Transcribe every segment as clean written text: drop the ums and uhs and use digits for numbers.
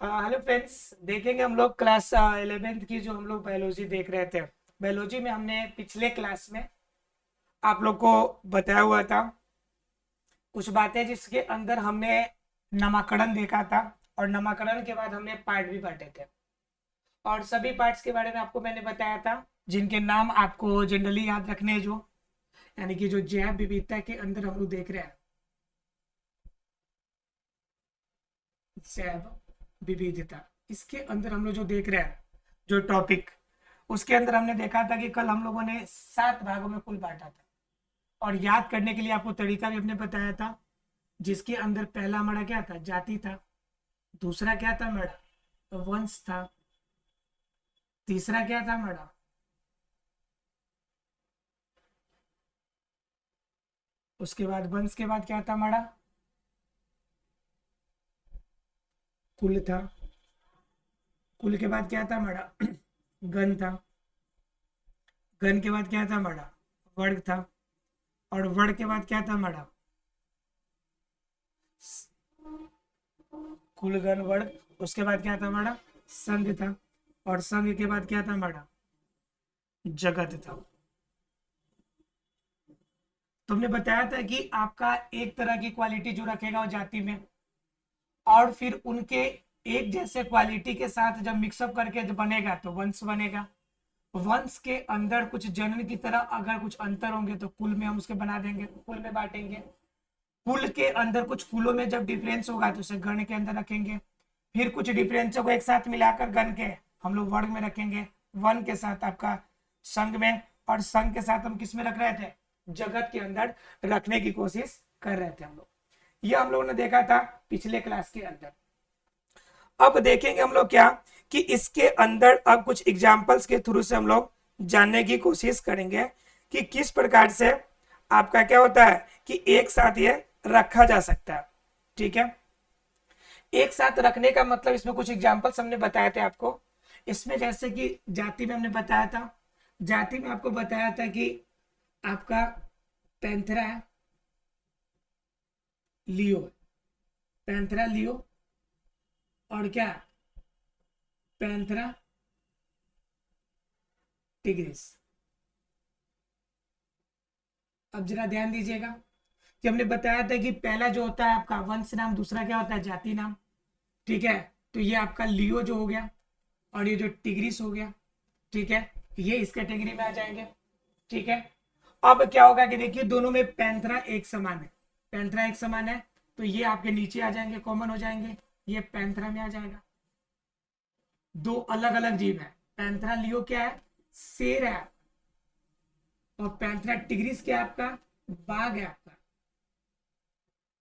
Hello friends, देखेंगे हम लोग क्लास 11th की जो हम लोग बायोलॉजी देख रहे थे। बायोलॉजी में हमने पिछले क्लास में आप लोग को बताया हुआ था कुछ बातें जिसके अंदर हमने नामकरण देखा था। और नामकरण के बाद हमने पार्ट भी बांटे थे। और सभी पार्ट्स के बारे में आपको मैंने बताया था जिनके नाम आपको जनरली याद रखने हैं, जो यानी कि जो जैव विविधता के अंदर हम लोग देख रहे हैं, जैव विविधता, इसके अंदर हम लोग जो देख रहे हैं जो टॉपिक, उसके अंदर हमने देखा था कि कल हम लोगों ने 7 भागों में कुल बांटा था। और याद करने के लिए आपको तरीका भी हमने बताया था, जिसके अंदर पहला हमारा क्या था, जाति था। दूसरा क्या था हमारा, वंश था। तीसरा क्या था हमारा, उसके बाद वंश के बाद क्या था हमारा, कुल था। कुल के बाद क्या था हमारा गण था। गण के बाद क्या था हमारा, वर्ग था। और वर्ग के बाद क्या था हमारा, कुल गण वर्ग। उसके बाद क्या था हमारा, संघ था। और संघ के बाद क्या था हमारा, जगत था। तुमने बताया था कि आपका एक तरह की क्वालिटी जो रखेगा वो जाति में, और फिर उनके एक जैसे क्वालिटी के साथ जब मिक्सअप करके जब बनेगा तो वंश बनेगा। वंश के अंदर कुछ जनन की तरह अगर कुछ अंतर होंगे तो कुल में हम उसके बना देंगे, कुल में बांटेंगे। कुल के अंदर कुछ कुलों में जब डिफरेंस होगा तो उसे गण के अंदर रखेंगे। फिर कुछ डिफरेंसों को एक साथ मिलाकर गण के हम लोग वर्ग में रखेंगे। वन के साथ आपका संघ में, और संघ के साथ हम किस में रख रहे थे, जगत के अंदर रखने की कोशिश कर रहे थे हम लोग। ये हम लोगों ने देखा था पिछले क्लास के अंदर। अब देखेंगे हम लोग क्या, कि इसके अंदर अब कुछ एग्जाम्पल्स के थ्रू से हम लोग जानने की कोशिश करेंगे कि किस प्रकार से आपका क्या होता है कि एक साथ ये रखा जा सकता है। ठीक है, एक साथ रखने का मतलब इसमें कुछ एग्जाम्पल्स हमने बताए थे आपको। इसमें जैसे कि जाति में हमने बताया था, जाति में आपको बताया था कि आपका पैंथरा है, लियो, पैंथरा लियो, और क्या, पैंथरा टिग्रिस। अब जरा ध्यान दीजिएगा कि हमने बताया था कि पहला जो होता है आपका वंश नाम, दूसरा क्या होता है जाति नाम। ठीक है, तो ये आपका लियो जो हो गया, और ये जो टिग्रिस हो गया, ठीक है, ये इस कैटेगरी में आ जाएंगे। ठीक है, अब क्या होगा कि देखिए दोनों में पैंथरा एक समान है, पैंथरा एक समान है, तो ये आपके नीचे आ जाएंगे, कॉमन हो जाएंगे, ये पैंथरा में आ जाएगा। दो अलग अलग जीव है, पैंथरा लियो क्या है, शेर है, और पैंथरा टिग्रिस क्या आपका, बाघ है आपका,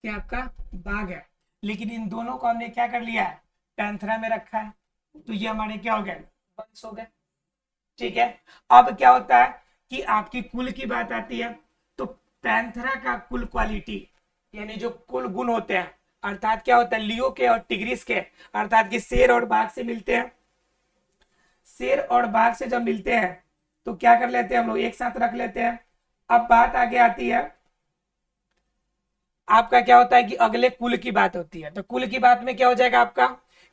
क्या आपका बाघ है। लेकिन इन दोनों को हमने क्या कर लिया है, पैंथरा में रखा है, तो ये हमारे क्या हो गए, वंश हो गए। ठीक है, अब क्या होता है कि आपकी कुल की बात आती है, तो पैंथरा का कुल क्वालिटी यानी जो कुल गुण होते हैं, अर्थात क्या होता है, लियो के और टिग्रिस के, अर्थात कि शेर और बाघ से मिलते हैं। शेर और बाघ से जब मिलते हैं तो क्या कर लेते हैं हम लोग, एक साथ रख लेते हैं। अब बात आगे आती है, आपका क्या होता है कि अगले कुल की बात होती है, तो कुल की बात में क्या हो जाएगा आपका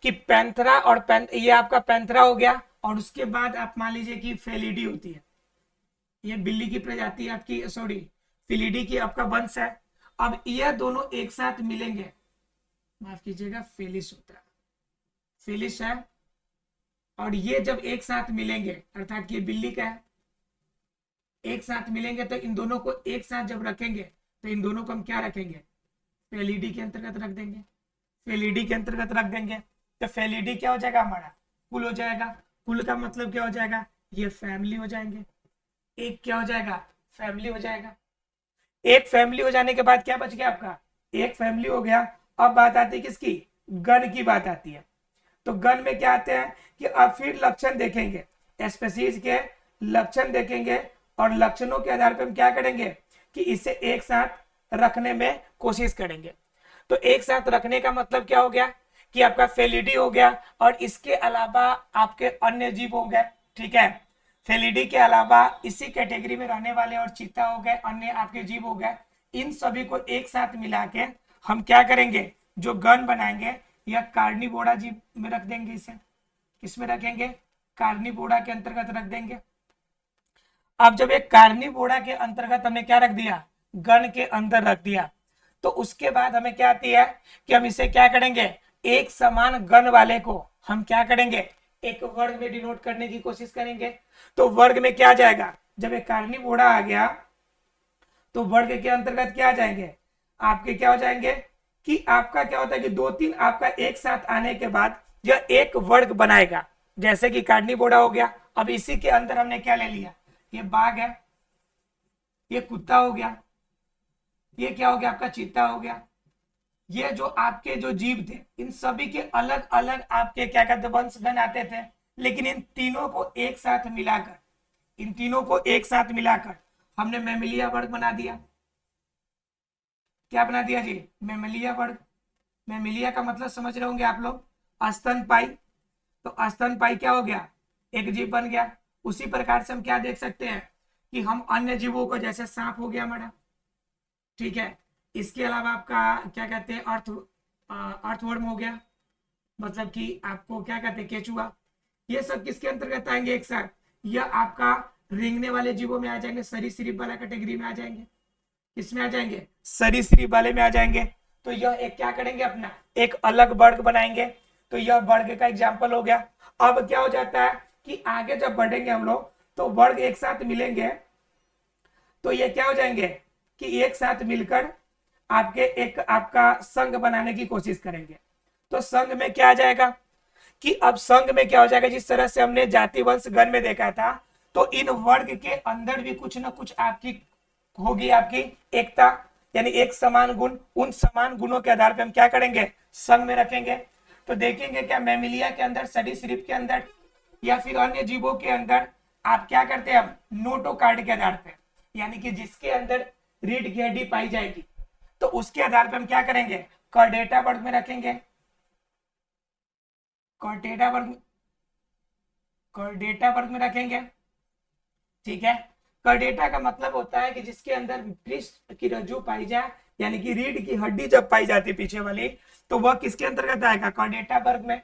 कि पैंथरा और ये आपका पैंथरा हो गया, और उसके बाद आप मान लीजिए कि फेलिडी होती है, ये बिल्ली की प्रजाति आपकी, सॉरी फिलिडी की आपका वंश है। अब यह दोनों एक साथ मिलेंगे, माफ कीजिएगा फेलिस होता है, फेलिस है, और ये जब एक साथ मिलेंगे अर्थात ये बिल्ली का है, एक साथ मिलेंगे तो इन दोनों को एक साथ जब रखेंगे तो इन दोनों को हम क्या रखेंगे, फेलिडी के अंतर्गत रख देंगे, फेलिडी के अंतर्गत रख देंगे। तो फेलिडी क्या हो जाएगा हमारा, कुल हो जाएगा। कुल का मतलब क्या हो जाएगा, ये फैमिली हो जाएंगे। एक क्या हो जाएगा, फैमिली हो जाएगा। एक फैमिली हो जाने के बाद क्या बच गया आपका, एक फैमिली हो गया। अब बात आती है किसकी, गण की बात आती है। तो गण में क्या आते हैं कि अब फिर लक्षण देखेंगे, स्पेसीज के लक्षण देखेंगे, और लक्षणों के आधार पर हम क्या करेंगे कि इसे एक साथ रखने में कोशिश करेंगे। तो एक साथ रखने का मतलब क्या हो गया कि आपका फेलिडी हो गया, और इसके अलावा आपके अन्य जीव हो गए। ठीक है, फेलिडी के अलावा इसी कैटेगरी में रहने वाले और चीता हो गए, अन्य आपके जीव हो गए। इन सभी को एक साथ मिला के हम क्या करेंगे, जो गण बनाएंगे, या कार्निवोरा जीव में रख देंगे इसे। किसमें रखेंगे? कार्निवोरा के अंतर्गत रख देंगे। अब जब एक कार्निवोरा के अंतर्गत हमने क्या रख दिया? गण के अंदर रख दिया, तो उसके बाद हमें क्या आती है कि हम इसे क्या करेंगे? एक समान गण वाले को हम क्या करेंगे? एक वर्ग में डिनोट करने की कोशिश करेंगे। तो वर्ग में क्या जाएगा? जब एक कार्निवोरा आ गया तो वर्ग के अंतर्गत क्या आ जाएंगे? आपके क्या हो जाएंगे कि आपका क्या होता है कि 2-3 आपका एक साथ आने के बाद यह एक वर्ग बनाएगा, जैसे कि कार्निवोरा हो गया। अब इसी के अंदर हमने क्या ले लिया? ये बाघ है, ये कुत्ता हो गया, ये क्या हो गया? आपका चीता हो गया। ये जो आपके जो जीव थे, इन सभी के अलग अलग आपके क्या कहते वंशगण आते थे, लेकिन इन तीनों को एक साथ मिलाकर, इन तीनों को एक साथ मिलाकर हमने मैमिलिया वर्ग बना दिया। क्या बना दिया जी? मैमिलिया वर्ग। मैमिलिया का मतलब समझ रहे होंगे आप लोग, स्तनपाई। तो स्तनपाई क्या हो गया? एक जीव बन गया। उसी प्रकार से हम क्या देख सकते हैं कि हम अन्य जीवों को, जैसे सांप हो गया हमारा, ठीक है, इसके अलावा आपका क्या कहते हैं अर्थवर्म हो गया, मतलब कि आपको क्या कहते हैं केचुआ। ये सब किसके अंतर्गत आएंगे एक साथ? यह आपका रेंगने वाले जीवों में आ जाएंगे, सरीसृप वाला कैटेगरी में आ जाएंगे। किसमें आ जाएंगे? सरीसृप वाले में आ जाएंगे। तो यह एक क्या करेंगे? अपना एक अलग वर्ग बनाएंगे। तो यह वर्ग का एग्जाम्पल हो गया। अब क्या हो जाता है कि आगे जब बढ़ेंगे हम लोग तो वर्ग एक साथ मिलेंगे, तो ये क्या हो जाएंगे कि एक साथ मिलकर आपके एक आपका संघ बनाने की कोशिश करेंगे। तो संघ में क्या आ जाएगा कि अब संघ में क्या हो जाएगा? जिस तरह से हमने जाति वंश गण में देखा था, तो इन वर्ग के अंदर भी कुछ ना कुछ आपकी होगी, आपकी एकता, यानी एक समान गुण। उन समान गुणों के आधार पर हम क्या करेंगे? संघ में रखेंगे। तो देखेंगे क्या मैमिलिया के अंदर, सरीसृप के अंदर या फिर अन्य जीवों के अंदर आप क्या करते हैं? हम नोटो कार्ड के आधार पर, यानी कि जिसके अंदर रीढ़ की हड्डी पाई जाएगी, तो उसके आधार पर हम क्या करेंगे? कॉर्डेटा वर्ग में रखेंगे। कॉर्डेटा वर्ग, कॉर्डेटा वर्ग में रखेंगे, ठीक है। कॉर्डेटा का मतलब होता है कि जिसके अंदर पृष्ठ की रज्जु पाई जाए, यानी कि रीढ़ की हड्डी जब पाई जाती है पीछे वाली, तो वह किसके अंतर्गत आएगा? कॉर्डेटा वर्ग में।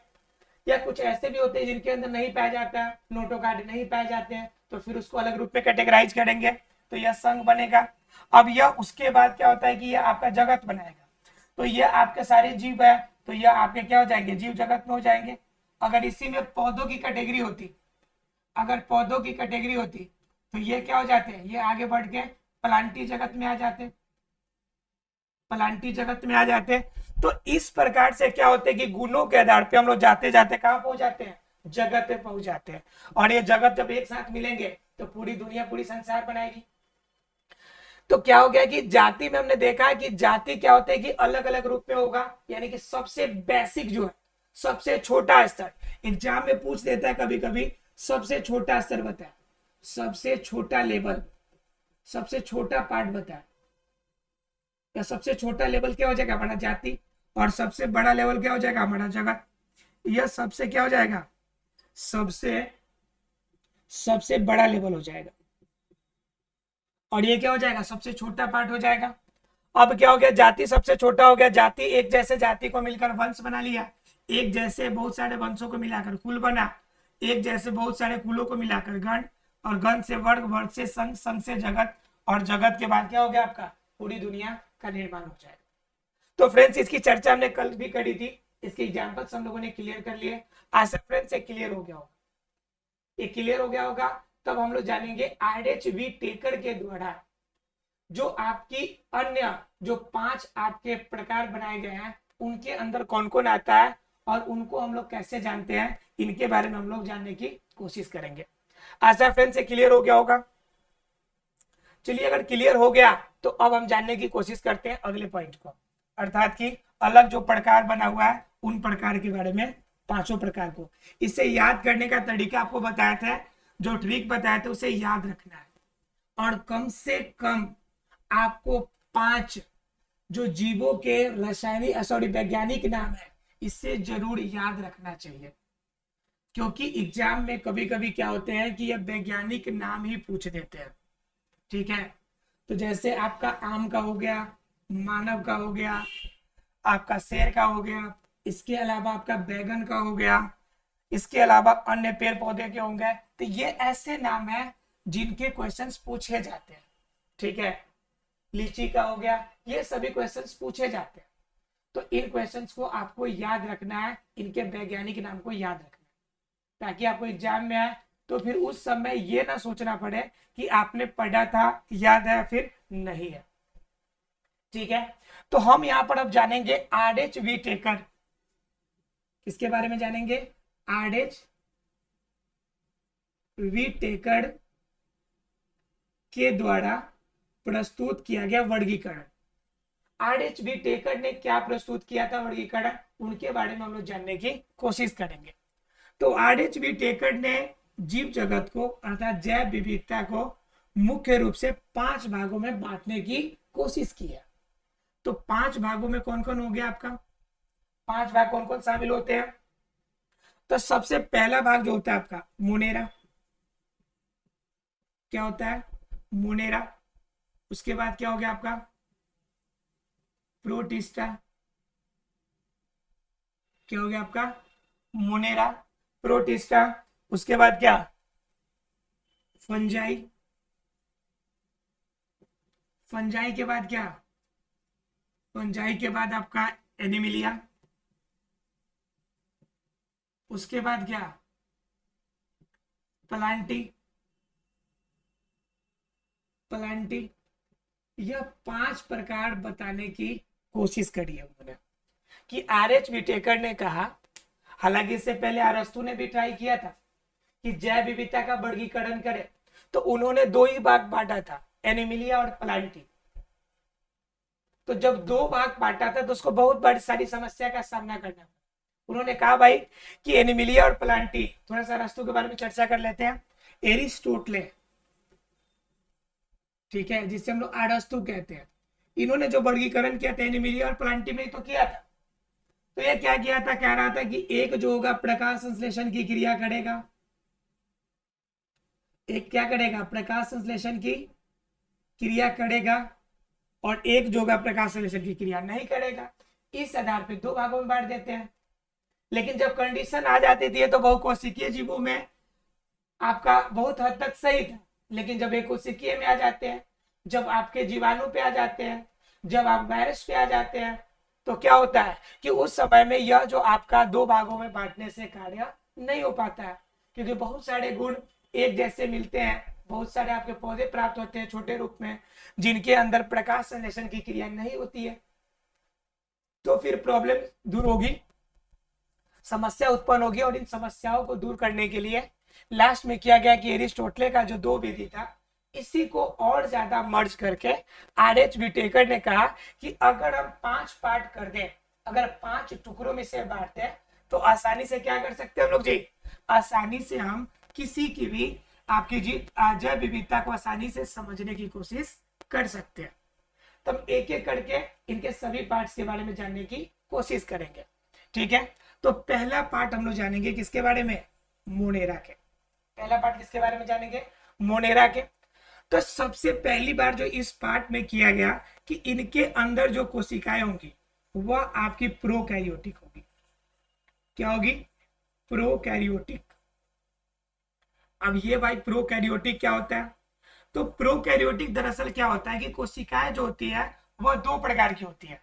या कुछ ऐसे भी होते हैं जिनके अंदर नहीं पाया जाता है, नोटोकार्ड नहीं पाए जाते हैं, तो फिर उसको अलग रूप में कैटेगराइज करेंगे, तो यह संघ बनेगा। अब यह उसके बाद क्या होता है कि यह आपका जगत बनाएगा। तो यह आपके सारे जीव है, तो यह आपके क्या हो जाएंगे? जीव जगत में हो जाएंगे। अगर इसी में पौधों की कैटेगरी होती, अगर पौधों की कैटेगरी होती, तो ये क्या हो जाते हैं? ये आगे बढ़ के प्लांटी जगत में आ जाते, प्लांटी जगत में आ जाते। तो इस प्रकार से क्या होते हैं कि गुणों के आधार पे हम लोग जाते जाते कहाँ पहुंच जाते हैं? जगत पे पहुंच जाते हैं। और ये जगत जब एक साथ मिलेंगे तो पूरी दुनिया, पूरी संसार बनाएगी। तो क्या हो गया कि जाति में हमने देखा है कि जाति क्या होता है कि अलग अलग रूप में होगा, यानी कि सबसे बेसिक जो है, सबसे छोटा स्तर, एग्जाम में पूछ देता है कभी कभी, सबसे छोटा स्तर बताए, सबसे छोटा लेवल, सबसे छोटा पार्ट बताए। या सबसे छोटा लेवल क्या हो जाएगा? हमारा जाति। और सबसे बड़ा लेवल क्या हो जाएगा? हमारा जगत। यह सबसे क्या हो जाएगा? सबसे सबसे बड़ा लेवल हो जाएगा। और ये क्या हो जाएगा? सबसे छोटा पार्ट हो जाएगा। अब क्या हो गया? जाति सबसे छोटा हो गया। जाति, एक जैसे जाति को मिलकर वंश बना लिया, एक जैसे बहुत सारे वंशों को मिलाकर कुल बना, एक जैसे बहुत सारे कुलों को मिलाकर गण, और गण से वर्ग, वर्ग से संघ, संघ से जगत, और जगत के बाद क्या हो गया? आपका पूरी दुनिया का निर्माण हो जाएगा। तो फ्रेंड्स, इसकी चर्चा हमने कल भी करी थी, इसके एग्जाम्पल्स हम लोगों ने क्लियर कर लिए। आशा फ्रेंड्स ये क्लियर हो गया होगा, ये क्लियर हो गया होगा। तब हम लोग जानेंगे RH टेकर के द्वारा जो आपकी अन्य जो 5 आपके प्रकार बनाए गए हैं, उनके अंदर कौन कौन आता है और उनको हम लोग कैसे जानते हैं, इनके बारे में हम लोग जानने की कोशिश करेंगे। आशा फ्रेंड्स ये क्लियर हो गया होगा। चलिए, अगर क्लियर हो गया तो अब हम जानने की कोशिश करते हैं अगले पॉइंट को, अर्थात कि अलग जो प्रकार बना हुआ है उन प्रकार के बारे में, 5 प्रकार को। इसे याद करने का तरीका आपको बताया था, जो ट्रिक बताया था उसे याद रखना है, और कम से कम आपको 5 जो जीवों के रासायनिक वैज्ञानिक नाम है, इसे जरूर याद रखना चाहिए, क्योंकि एग्जाम में कभी कभी क्या होते हैं कि ये वैज्ञानिक नाम ही पूछ देते हैं, ठीक है। तो जैसे आपका आम का हो गया, मानव का हो गया, आपका शेर का हो गया, इसके अलावा आपका बैगन का हो गया, इसके अलावा अन्य पेड़ पौधे के होंगे। तो ये ऐसे नाम है जिनके क्वेश्चंस पूछे जाते हैं, ठीक है। लीची का हो गया, ये सभी क्वेश्चंस पूछे जाते हैं। तो इन क्वेश्चंस को आपको याद रखना है, इनके वैज्ञानिक नाम को याद रखना है, ताकि आपको एग्जाम में आए तो फिर उस समय ये ना सोचना पड़े कि आपने पढ़ा था, याद है फिर नहीं है, ठीक है। तो हम यहाँ पर अब जानेंगे आरएच व्हिटेकर, किसके बारे में जानेंगे, आरएच व्हिटेकर के द्वारा प्रस्तुत किया गया वर्गीकरण। आरएच व्हिटेकर ने क्या प्रस्तुत किया था वर्गीकरण, उनके बारे में हम लोग जानने की कोशिश करेंगे। तो आरएच व्हिटेकर ने जीव जगत को अर्थात जैव विविधता को मुख्य रूप से 5 भागों में बांटने की कोशिश की है। तो 5 भागों में कौन कौन हो गया आपका, 5 भाग कौन कौन शामिल होते हैं। तो सबसे पहला भाग जो होता है आपका मोनेरा, क्या होता है मोनेरा। उसके बाद क्या हो गया आपका प्रोटिस्टा, क्या हो गया आपका मोनेरा प्रोटिस्टा। उसके बाद क्या फंजाई, फंजाई के बाद क्या, फंजाई के बाद आपका एनिमिलिया। उसके बाद क्या प्लांटी, प्लांटी। यह 5 प्रकार बताने की कोशिश करी है उन्होंने कि आरएच व्हिटेकर ने कहा, हालांकि इससे पहले अरस्तु ने भी ट्राई किया था कि जैव विविधता का वर्गीकरण करे, तो उन्होंने 2 ही भाग बांटा था, एनिमिलिया और प्लांटी। तो जब 2 भाग बांटा था तो उसको बहुत बड़ी सारी समस्या का सामना करना। उन्होंने कहा भाई कि एनिमिलिया और प्लांटी, थोड़ा सा अरस्तु के बारे में चर्चा कर लेते हैं। एरिस्टोटले, ठीक है, जिससे हम लोग अरस्तु कहते हैं, इन्होंने जो वर्गीकरण किया था एनिमिलिया और प्लांटी में तो किया था। तो ये क्या किया था, कह रहा था कि एक जो होगा प्रकाश संश्लेषण की क्रिया करेगा, एक क्या करेगा प्रकाश संश्लेषण की क्रिया करेगा, और एक जो होगा प्रकाश संश्लेषण की क्रिया नहीं करेगा। इस आधार पे 2 भागों में बांट देते हैं। लेकिन जब कंडीशन आ जाती थी तो बहुकोशिकीय जीवों में आपका बहुत हद तक सही था, लेकिन जब एकोशिकीय में आ जाते हैं, जब आपके जीवाणु पे आ जाते हैं, जब आप वायरस पे आ जाते हैं, तो क्या होता है कि उस समय में यह जो आपका 2 भागों में बांटने से कार्य नहीं हो पाता है, क्योंकि बहुत सारे गुण एक जैसे मिलते हैं, बहुत सारे आपके पौधे प्राप्त होते हैं छोटे रूप में, जिनके अंदर प्रकाश संश्लेषण की क्रिया नहीं होती है। तो फिर प्रॉब्लम दूर होगी, समस्या उत्पन्न होगी, और इन समस्याओं को दूर करने के लिए लास्ट में किया गया कि एरिस्टोटले का जो 2 विधि था, इसी को और ज्यादा मर्ज करके आरएच व्हिटेकर ने कहा कि अगर हम 5 पार्ट कर दें, अगर 5 टुकड़ों में से बांट दें, तो आसानी से क्या कर सकते हैं हम लोग जी, आसानी से हम किसी की भी आपकी जी जैव विविधता को आसानी से समझने की कोशिश कर सकते हैं। तब एक एक करके इनके सभी पार्ट्स के बारे में जानने की कोशिश करेंगे, ठीक है। तो पहला पार्ट हम लोग जानेंगे किसके बारे में, मोनेरा के। पहला पार्ट किसके बारे में जानेंगे, मोनेरा के। तो सबसे पहली बार जो इस पार्ट में किया गया कि इनके अंदर जो कोशिकाएं होंगी वह आपकी प्रोकैरियोटिक होगी। क्या होगी, प्रोकैरियोटिक। अब ये भाई प्रोकैरियोटिक क्या होता है, तो प्रोकैरियोटिक दरअसल क्या होता है कि कोशिकाएं जो होती है वह 2 प्रकार की होती है।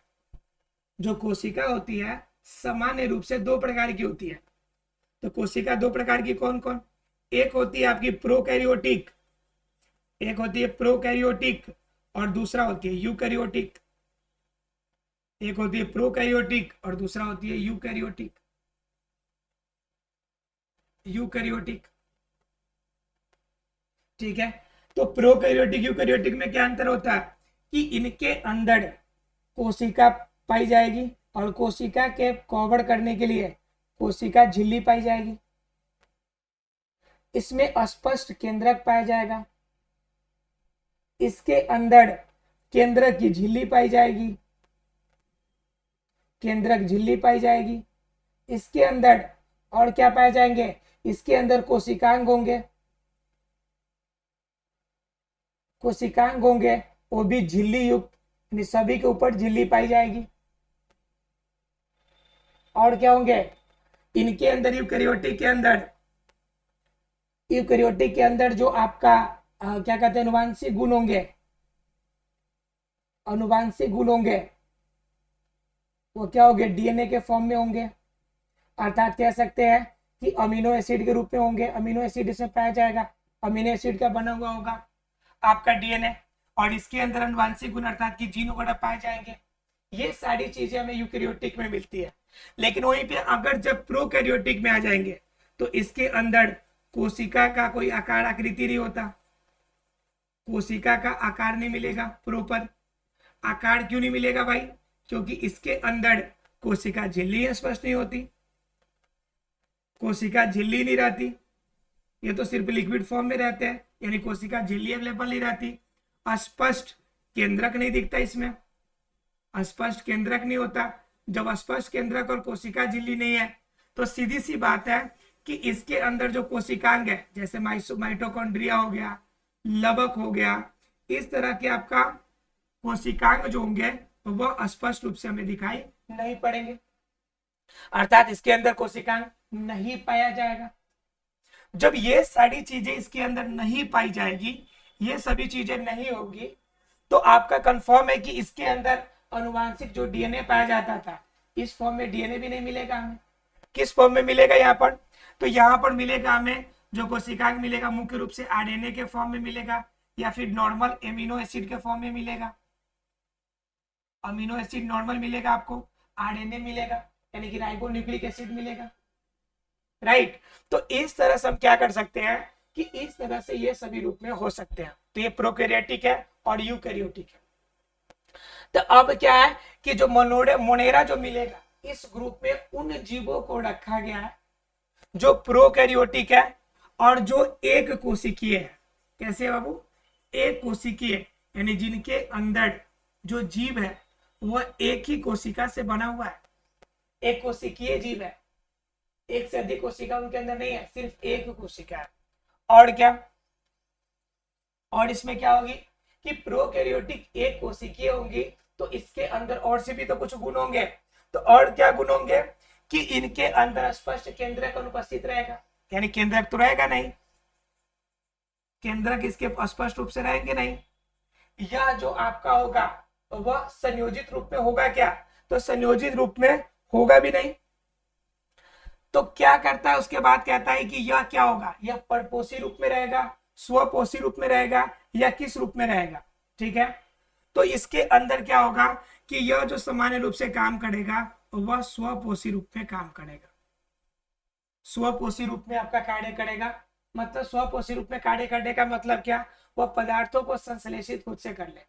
जो कोशिका होती है सामान्य रूप से 2 प्रकार की होती है। तो कोशिका 2 प्रकार की कौन कौन, एक होती है आपकी प्रोकैरियोटिक, एक होती है प्रोकैरियोटिक और दूसरा होती है यूकैरियोटिक। एक होती है प्रोकैरियोटिक और दूसरा होती है यूकैरियोटिक, यूकैरियोटिक, ठीक है। तो प्रोकैरियोटिक यूकैरियोटिक में क्या अंतर होता है कि इनके अंदर कोशिका पाई जाएगी, और कोशिका के कवर करने के लिए कोशिका झिल्ली पाई जाएगी। इसमें स्पष्ट केंद्रक पाया जाएगा, इसके अंदर केंद्रक की झिल्ली पाई जाएगी, केंद्रक झिल्ली पाई जाएगी। इसके अंदर और क्या पाए जाएंगे, इसके अंदर कोशिकांग होंगे, कोशिकांग होंगे, वो भी झिल्ली युक्त, सभी के ऊपर झिल्ली पाई जाएगी। और क्या होंगे इनके अंदर, यूकैरियोटिक के अंदर जो आपका क्या कहते हैं अनुवांशिक गुण होंगे, वो क्या होंगे डीएनए के फॉर्म में होंगे। अर्थात कह सकते हैं कि अमीनो एसिड के रूप में होंगे। अमीनो एसिड इसमें पाया जाएगा, अमीनो एसिड का बना हुआ होगा आपका डीएनए, और इसके अंदर अनुवांशिक गुण अर्थात कि जीन वगैरह पाए जाएंगे। ये सारी चीजें हमें यूकैरियोटिक में मिलती है। लेकिन वहीं पे अगर जब प्रोकैरियोटिक में आ जाएंगे तो इसके अंदर कोशिका का कोई आकार आकृति नहीं होता, कोशिका का आकार नहीं मिलेगा प्रॉपर। आकार क्यों नहीं मिलेगा भाई? क्योंकि इसके अंदर कोशिका झिल्ली स्पष्ट नहीं होती, कोशिका झिल्ली नहीं रहती, ये तो सिर्फ लिक्विड फॉर्म में रहते हैं, यानी कोशिका झिल्ली अवेलेबल नहीं रहती। अस्पष्ट केंद्रक नहीं दिखता, इसमें अस्पष्ट केंद्रक नहीं होता। जब अस्पष्ट केंद्रक और कोशिका झिल्ली नहीं है तो सीधी सी बात है कि इसके अंदर जो कोशिकांग है, जैसे माइटोकॉन्ड्रिया हो गया, लवक हो गया, इस तरह के आपका कोशिकांग जो होंगे वह स्पष्ट रूप से हमें दिखाई नहीं पड़ेंगे, अर्थात इसके अंदर कोशिकांग नहीं पाया जाएगा। जब ये सारी चीजें इसके अंदर नहीं पाई जाएगी, ये सभी चीजें नहीं होगी, तो आपका कंफर्म है कि इसके अंदर अनुवांशिक जो डीएनए पाया जाता था, इस फॉर्म में डीएनए भी नहीं मिलेगा हमें। किस फॉर्म में मिलेगा यहाँ पर? तो यहाँ पर मिलेगा हमें जो कोशिकांग मिलेगा मुख्य रूप से आरएनए के फॉर्म में मिलेगा, या फिर नॉर्मल एमिनो एसिड के फॉर्म में मिलेगा। अमीनो एसिड नॉर्मल मिलेगा आपको, आरएनए मिलेगा यानी कि राइबोन्यूक्लिक एसिड मिलेगा, राइट। तो इस तरह से हम क्या कर सकते हैं कि इस तरह से ये सभी रूप में हो सकते हैं। तो ये प्रोकैरियोटिक है और यूकैरियोटिक है। तो अब क्या है कि जो मोनेरा जो मिलेगा, इस ग्रुप में उन जीवों को रखा गया है जो प्रोकैरियोटिक है और जो एक कोशिकीय है। कैसे बाबू? एक कोशिकीय, यानी जिनके अंदर जो जीव है वह एक ही कोशिका से बना हुआ है, एक कोशिकीय जीव है, एक से अधिक कोशिका उनके अंदर नहीं है, सिर्फ एक कोशिका है। और क्या? और इसमें क्या होगी कि प्रोकैरियोटिक एक कोशिकीय होंगी, तो इसके अंदर और से भी तो कुछ गुण होंगे। तो और क्या गुण होंगे कि इनके अंदर स्पष्ट केंद्रक अनुपस्थित रहेगा, यानी केंद्रक तो रहेगा नहीं, केंद्रक इसके स्पष्ट रूप से रहेंगे नहीं। यह जो आपका होगा वह संयोजित रूप में होगा क्या? तो संयोजित रूप में होगा भी नहीं। तो क्या करता है उसके बाद? कहता है कि यह क्या होगा, यह परपोषी रूप में रहेगा, स्वपोषी रूप में रहेगा, या किस रूप में रहेगा? ठीक है, तो इसके अंदर क्या होगा कि यह जो सामान्य रूप से काम करेगा वह स्वपोषी रूप में काम करेगा। स्वपोषी रूप में आपका कार्य करेगा, मतलब स्वपोषी रूप में कार्य करने का मतलब क्या? वह पदार्थों को संश्लेषित खुद से कर ले,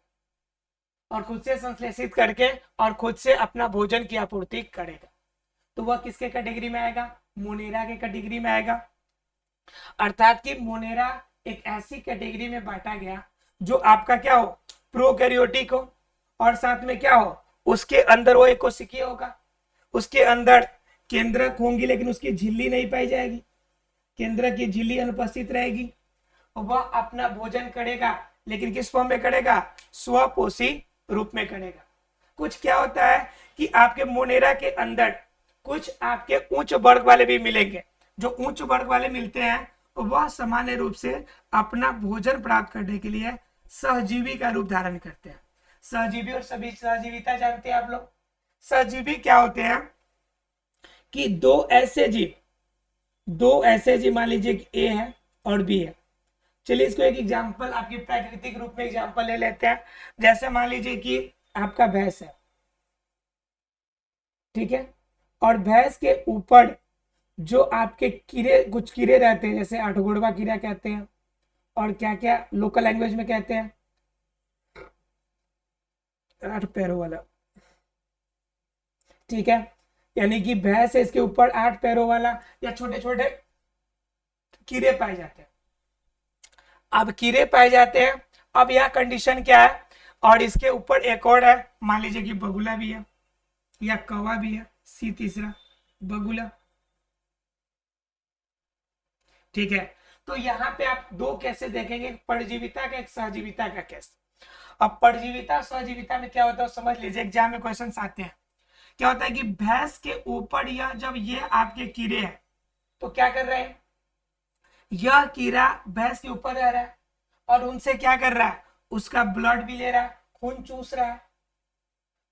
और खुद से संश्लेषित करके और खुद से अपना भोजन की आपूर्ति करेगा। तो वह किसके कैटेगरी में आएगा? मोनेरा के कैटेगरी में आएगा। अर्थात कि मोनेरा एक ऐसी कैटेगरी में बांटा गया जो आपका क्या हो, प्रोकैरियोटिक हो, और साथ में क्या हो, उसके अंदर वो एक कोशिकीय होगा, उसके अंदर केंद्रक होंगी लेकिन उसकी झिल्ली नहीं पाई जाएगी, केंद्रक की झिल्ली अनुपस्थित रहेगी। वह अपना भोजन करेगा लेकिन किस फॉर्म में करेगा? स्वपोषी रूप में करेगा। कुछ क्या होता है कि आपके मोनेरा के अंदर कुछ आपके उच्च वर्ग वाले भी मिलेंगे। जो उच्च वर्ग वाले मिलते हैं वह सामान्य रूप से अपना भोजन प्राप्त करने के लिए सहजीवी का रूप धारण करते हैं। सहजीवी और सभी सहजीविता जानते हैं आप लोग। सहजीवी क्या होते हैं कि दो ऐसे जीव मान लीजिए ए है और बी है। चलिए इसको एक एग्जांपल आपकी प्राकृतिक रूप में एग्जांपल ले लेते हैं। जैसे मान लीजिए कि आपका भैंस है, ठीक है, और भैंस के ऊपर जो आपके कीड़े, कुछ कीड़े रहते हैं, जैसे आठगोड़वा कीड़ा कहते हैं, और क्या क्या लोकल लैंग्वेज में कहते हैं, 8 पैरों वाला, ठीक है, यानी कि भैंस है, इसके ऊपर 8 पैरों वाला या छोटे छोटे कीड़े पाए जाते हैं। अब कीड़े पाए जाते हैं, अब यह कंडीशन क्या है, और इसके ऊपर एक और है, मान लीजिए कि बगुला भी है या कौवा भी है, सी तीसरा बगुला, ठीक है। तो यहाँ पे आप दो केसेस देखेंगे, परजीविता का, एक सहजीविता का केस। अब परजीविता सहजीविता में क्या होता है समझ लीजिए, एग्जाम में क्वेश्चन आते हैं क्या होता है कि भैंस के ऊपर यह जब ये आपके कीड़े हैं तो क्या कर रहे हैं, यह कीड़ा भैंस के ऊपर रह रहा है और उनसे क्या कर रहा है, उसका ब्लड भी ले रहा है, खून चूस रहा है।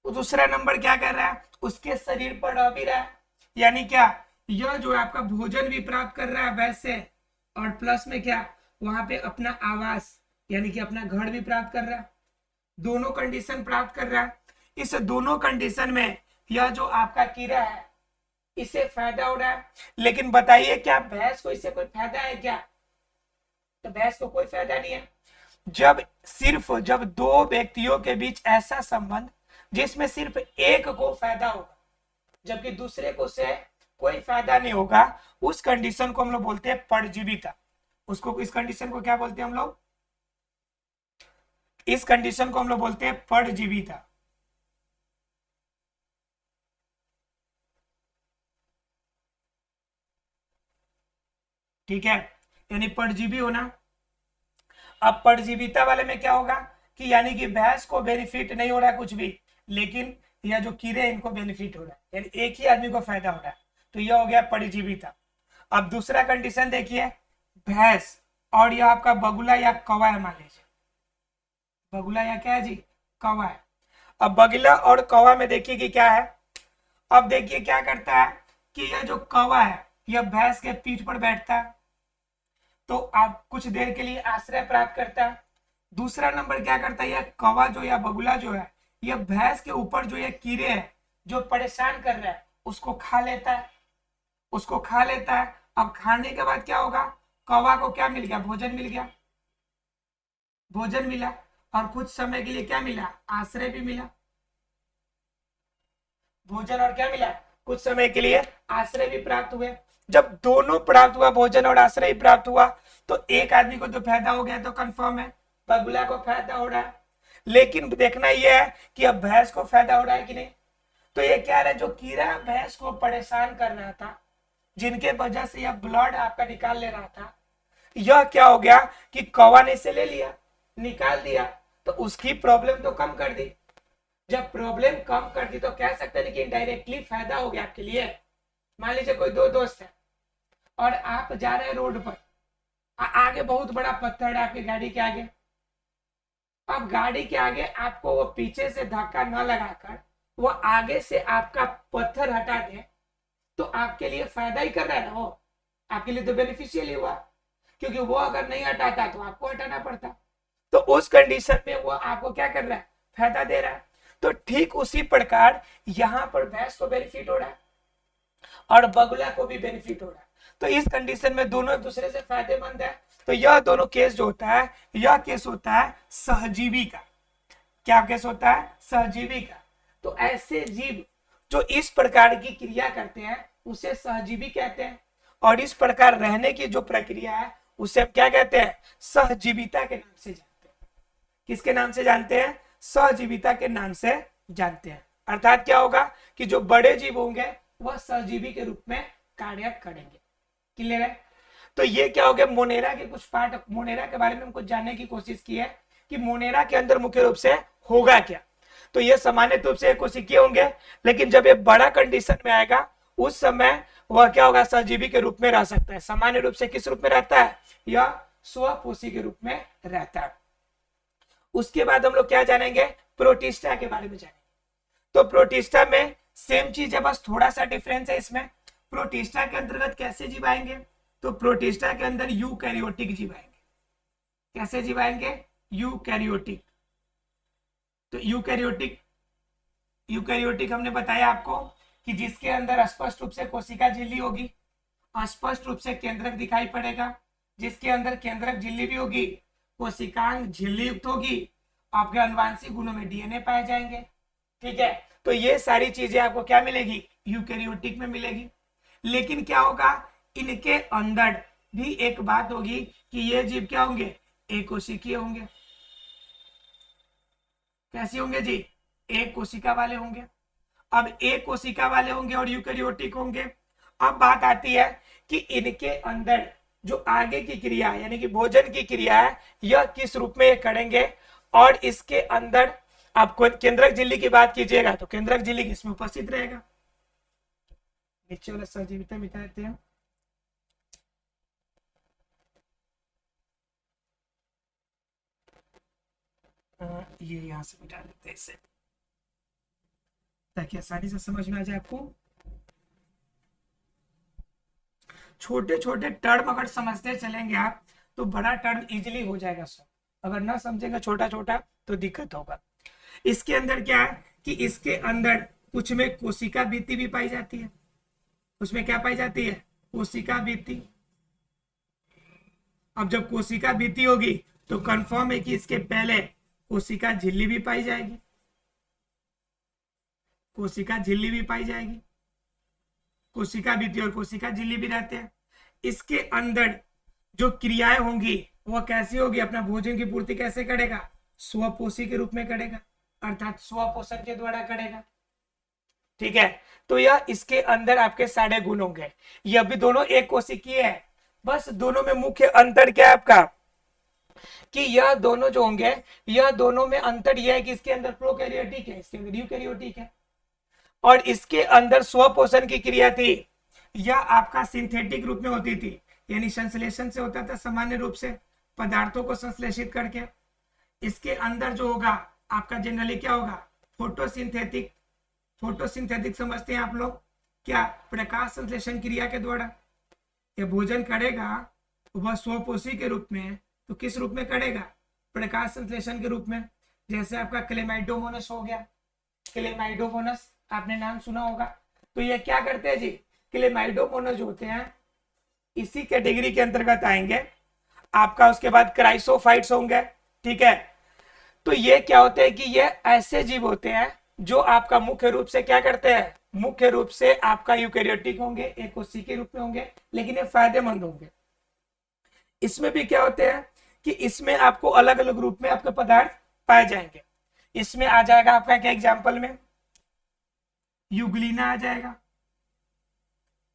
तो दूसरा नंबर क्या कर रहा है, उसके शरीर पर रह भी रहा है, यानी क्या, यह जो है आपका भोजन भी प्राप्त कर रहा है भैंस से, और प्लस में क्या, वहां पे अपना आवास यानी कि अपना घर भी प्राप्त कर रहा है, दोनों कंडीशन प्राप्त कर रहा है। इस दोनों कंडीशन में यह जो आपका कीड़ा है इसे फायदा हो रहा है। लेकिन बताइए क्या भैंस को इससे कोई फायदा है क्या, तो भैंस को कोई फायदा नहीं है। जब दो व्यक्तियों के बीच ऐसा संबंध जिसमें सिर्फ एक को फायदा होगा जबकि दूसरे को से कोई फायदा नहीं होगा, उस कंडीशन को हम लोग बोलते हैं परजीविता। उसको, इस कंडीशन को क्या बोलते हैं हम लोग, इस कंडीशन को हम लोग बोलते हैं परजीविता। ठीक है, यानी परजीवी होना। अब परजीविता वाले में क्या होगा कि यानी कि भैंस को बेनिफिट नहीं हो रहा है कुछ भी, लेकिन यह जो कीड़े इनको बेनिफिट हो रहा है, यानी एक ही आदमी को फायदा हो रहा है, तो यह हो गया परजीविता। अब दूसरा कंडीशन देखिए, भैंस और यह आपका बगुला या कौवा है, मान लीजिए बगुला या क्या है जी, कौवा है। अब बगुला और कौवा में देखिए कि क्या है, अब देखिए क्या करता है कि यह जो कौवा है यह भैंस के पीठ पर बैठता है तो आप कुछ देर के लिए आश्रय प्राप्त करता है। दूसरा नंबर क्या करता है, यह कौवा जो या बगुला जो है यह भैंस के ऊपर जो ये कीड़े हैं जो परेशान कर रहा है उसको खा लेता है, उसको खा लेता है। अब खाने के बाद क्या होगा, कौवा को क्या मिल गया, भोजन मिल गया, भोजन मिला, और कुछ समय के लिए क्या मिला, आश्रय भी मिला। भोजन और क्या मिला, कुछ समय के लिए आश्रय भी प्राप्त हुए। जब दोनों प्राप्त हुआ, भोजन और आश्रय प्राप्त हुआ, तो एक आदमी को तो फायदा हो गया, तो कंफर्म है बगुला को फायदा हो रहा है। लेकिन देखना यह है कि अब भैंस को फायदा हो रहा है कि नहीं। तो ये क्या है, जो कीड़ा भैंस को परेशान कर रहा था, जिनके वजह से यह ब्लड आपका निकाल ले रहा था, यह क्या हो गया कि कौवा ने इसे ले लिया, निकाल दिया, तो उसकी प्रॉब्लम तो कम कर दी। जब प्रॉब्लम कम कर दी तो कह सकते हैं कि इनडायरेक्टली फायदा हो गया आपके लिए। मान लीजिए कोई दो दोस्त है और आप जा रहे हैं रोड पर, आगे बहुत बड़ा पत्थर है आपकी गाड़ी के आगे। अब गाड़ी के आगे आपको वो पीछे से धक्का न लगाकर वो आगे से आपका पत्थर हटा दे तो आपके लिए फायदा ही कर रहा है ना, वो आपके लिए तो बेनिफिशियल ही हुआ, क्योंकि वो अगर नहीं हटाता तो आपको हटाना पड़ता। तो उस कंडीशन में वो आपको क्या कर रहा है, फायदा दे रहा है। तो ठीक उसी प्रकार यहां पर भैंस को बेनिफिट हो रहा है और बगुला को भी बेनिफिट हो रहा है। तो इस कंडीशन में दोनों एक दूसरे से फायदेमंद है। तो यह दोनों केस जो होता है, यह केस होता है सहजीवी का। क्या केस होता है, सहजीवी का। तो ऐसे जीव जो इस प्रकार की क्रिया करते हैं उसे सहजीवी कहते हैं, और इस प्रकार रहने की जो प्रक्रिया है उसे हम क्या कहते हैं, सहजीविता के नाम से जानते हैं। किसके नाम से जानते हैं, सहजीविता के नाम से जानते हैं। अर्थात क्या होगा कि जो बड़े जीव होंगे वह सहजीवी के रूप में कार्य करेंगे। क्लियर है। तो ये क्या हो गया, मोनेरा के कुछ पार्ट, मोनेरा के बारे में हम कुछ जानने की कोशिश की है कि मोनेरा के अंदर मुख्य रूप से होगा क्या। तो ये सामान्य रूप से कोशिकीय होंगे, लेकिन जब ये बड़ा कंडीशन में आएगा उस समय वह क्या होगा, सहजीवी के रूप में रह सकता है। सामान्य रूप से किस रूप में रहता है, यह स्वपोषी के रूप में रहता है। उसके बाद हम लोग क्या जानेंगे, प्रोटिस्टा के बारे में जानेंगे। तो प्रोटिस्टा में सेम चीज है, बस थोड़ा सा डिफरेंस है इसमें। प्रोटिस्टा के अंतर्गत कैसे जीव आएंगे, तो प्रोटिस्टा के अंदर यूकैरियोटिक जीव आएंगे। कैसे जीव आएंगे, यूकैरियोटिक। तो यूकैरियोटिक हमने बताया आपको कि जिसके अंदर स्पष्ट रूप से कोशिका झिल्ली होगी, स्पष्ट रूप से केंद्रक दिखाई पड़ेगा, जिसके अंदर केंद्रक झिल्ली भी होगी, कोशिकांग झिल्ली युक्त होगी, आपके अनुवांशिक गुणों में डीएनए पाए जाएंगे। ठीक है, तो ये सारी चीजें आपको क्या मिलेगी, यूकैरियोटिक में मिलेगी। लेकिन क्या होगा, इनके अंदर भी एक बात होगी कि ये जीव क्या होंगे, एक कोशिकीय होंगे। कैसे होंगे जी, एक कोशिका वाले होंगे। अब एक कोशिका वाले होंगे और यूकैरियोटिक होंगे। अब बात आती है कि इनके अंदर जो आगे की क्रिया यानी कि भोजन की क्रिया है, यह किस रूप में ये करेंगे, और इसके अंदर आप केंद्रक झिल्ली की बात कीजिएगा तो केंद्रक झिल्ली किसमें उपस्थित रहेगा, नीचे वाला सजीवता मिटा देते हैं। ये यहां से मिटा देते हैं इसे, ताकि आसानी से समझ में आ जाए आपको। छोटे छोटे टर्म अगर समझते चलेंगे आप तो बड़ा टर्म इजीली हो जाएगा सर, अगर ना समझेंगे छोटा छोटा तो दिक्कत होगा। इसके अंदर क्या है कि इसके अंदर कुछ में कोशिका भित्ति भी पाई जाती है, उसमें क्या पाई जाती है, कोशिका भित्ति। अब जब कोशिका भित्ति होगी तो कंफर्म है कि इसके पहले कोशिका झिल्ली भी पाई जाएगी, कोशिका झिल्ली भी पाई जाएगी, कोशिका भित्ति और कोशिका झिल्ली भी रहते हैं। इसके अंदर जो क्रियाएं होंगी वो कैसी होगी, अपना भोजन की पूर्ति कैसे करेगा, स्वपोषी के रूप में करेगा, अर्थात स्वपोषण के द्वारा करेगा। ठीक है, तो यह इसके अंदर आपके सारे गुण होंगे। यह भी दोनों एक कोशिकीय है, बस दोनों में मुख्य अंतर क्या है आपका कि यह दोनों जो होंगे, यह दोनों में अंतर यह है कि इसके अंदर प्रोकैरियोटिक है, इसके अंदर यूकैरियोटिक है। और इसके अंदर स्वपोषण की क्रिया थी, यह आपका सिंथेटिक रूप में होती थी, यानी संश्लेषण से होता था सामान्य रूप से पदार्थों को संश्लेषित करके। इसके अंदर जो होगा आपका जनरली क्या होगा, फोटोसिंथेटिक। फोटोसिंथेटिक समझते हैं आप लोग, क्या, प्रकाश संश्लेषण क्रिया के द्वारा ये भोजन करेगा वह स्वपोषी के रूप में, तो किस रूप में करेगा, प्रकाश संश्लेषण के रूप में। जैसे आपका क्लेमाइडोमोनस हो गया, क्लेमाइडोमोनस आपने नाम सुना होगा। तो ये क्या करते हैं जी, क्लेमाइडोमोनस जो होते हैं इसी कैटेगरी के अंतर्गत आएंगे आपका। उसके बाद क्राइसोफाइट्स होंगे, ठीक है। तो ये क्या होते हैं कि ये ऐसे जीव होते हैं जो आपका मुख्य रूप से क्या करते हैं, मुख्य रूप से आपका यूकैरियोटिक होंगे, एक कोशिकीय के रूप में होंगे, लेकिन ये फायदेमंद होंगे। इसमें भी क्या होते हैं कि इसमें आपको अलग अलग रूप में आपके पदार्थ पाए जाएंगे। इसमें आ जाएगा आपका क्या, एग्जाम्पल में यूग्लिना आ जाएगा,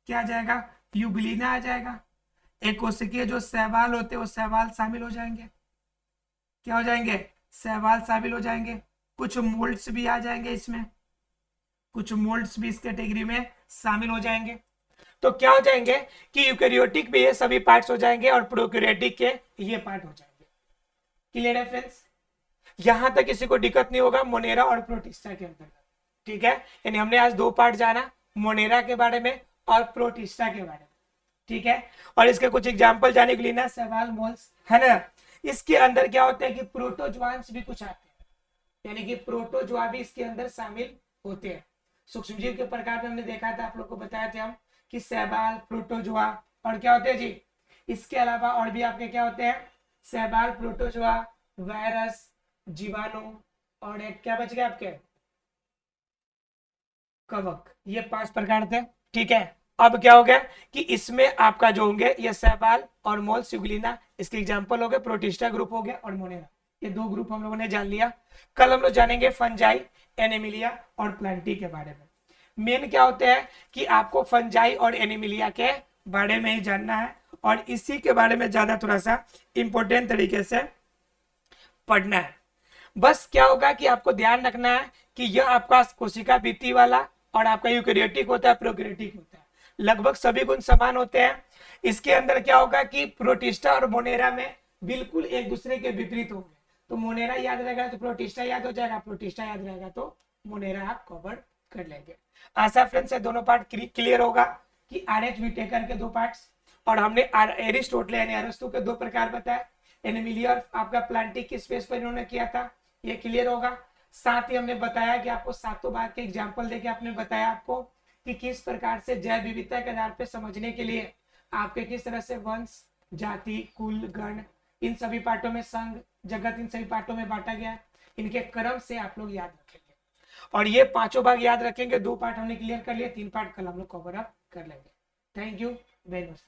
क्या आ जाएगा, यूग्लिना आ जाएगा। एक कोशिकीय जो शैवाल होते हैं वो शैवाल शामिल हो जाएंगे, क्या हो जाएंगे, शैवाल शामिल हो जाएंगे। कुछ मोल्ड्स भी आ जाएंगे इसमें, कुछ मोल्ड्स भी इस कैटेगरी में शामिल हो जाएंगे। तो क्या हो जाएंगे कि यूकैरियोटिक भी ये सभी पार्ट्स हो जाएंगे और प्रोकैरियोटिक के ये पार्ट हो जाएंगे। क्लियर है फ्रेंड्स, यहां तक किसी को दिक्कत नहीं होगा मोनेरा और प्रोटिस्टा के अंतर्गत। ठीक है, यानी हमने आज दो पार्ट जाना, मोनेरा के बारे में और प्रोटिस्टा के बारे में। ठीक है, और इसके कुछ एग्जाम्पल जाने के लिए ना, सवाल मोल्स है ना। इसके अंदर क्या होता है कि प्रोटोजोआंस भी कुछ आते हैं, यानी कि प्रोटोजोआ भी इसके अंदर शामिल होते हैं। सूक्ष्मजीव के प्रकार में हमने देखा था, आप लोग को बताया था हम कि शैवाल, प्रोटोजोआ और क्या होते हैं जी, इसके अलावा और भी आपके क्या होते हैं, शैवाल, प्रोटोजोआ, वायरस, जीवाणु और एक क्या बच गया आपके, कवक। ये 5 प्रकार थे। ठीक है, अब क्या हो गया कि इसमें आपका जो होंगे ये शैवाल और मोल्स, यूग्लिना इसके एग्जांपल हो गए, प्रोटिस्टा ग्रुप हो गया और मोनेरा, ये 2 ग्रुप हम लोगों ने जान लिया। कल हम लोग जानेंगे फंजाई, एनिमिलिया और प्लांटी के बारे में। मेन क्या होते हैं कि आपको फंजाई और एनिमिलिया के बारे में ही जानना है और इसी के बारे में ज्यादा थोड़ा सा इंपॉर्टेंट तरीके से पढ़ना है। बस क्या होगा कि आपको ध्यान रखना है कि यह आपका कोशिका भित्ति वाला और आपका यूकैरियोटिक होता है, प्रोकैरियोटिक होता है, लगभग सभी गुण समान होते हैं। इसके अंदर क्या होगा कि प्रोटिस्टा और मोनेरा में बिल्कुल एक दूसरे के विपरीत होंगे। तो मोनेरा याद रहेगा तो प्रोटिस्टा याद हो जाएगा, प्रोटिस्टा याद रहेगा तो मोनेरा आप कवर कर लेंगे। आशा फ्रेंड्स है दोनों पार्ट क्लियर होगा कि आरएच विटेकर के 2 पार्ट्स और हमने एरिस्टोटल यानी अरस्तु के 2 प्रकार बताए। एनिमिलिया और आपका प्लांटिक की स्पेस पर इन्होंने किया था, ये क्लियर होगा। साथ ही हमने बताया कि आपको सातों बार के एग्जाम्पल देके आपने बताया आपको कि किस प्रकार से जैव विविधता के आधार पर समझने के लिए आपके किस तरह से वंश, जाति, कुल, गण, इन सभी पार्टों में संघ, जगत, इन सभी पार्टों में बांटा गया। इनके क्रम से आप लोग याद रखेंगे और ये 5 भाग याद रखेंगे। 2 पार्ट हमने क्लियर कर लिए, 3 पार्ट कल हम लोग कवर अप कर लेंगे। Thank you very much.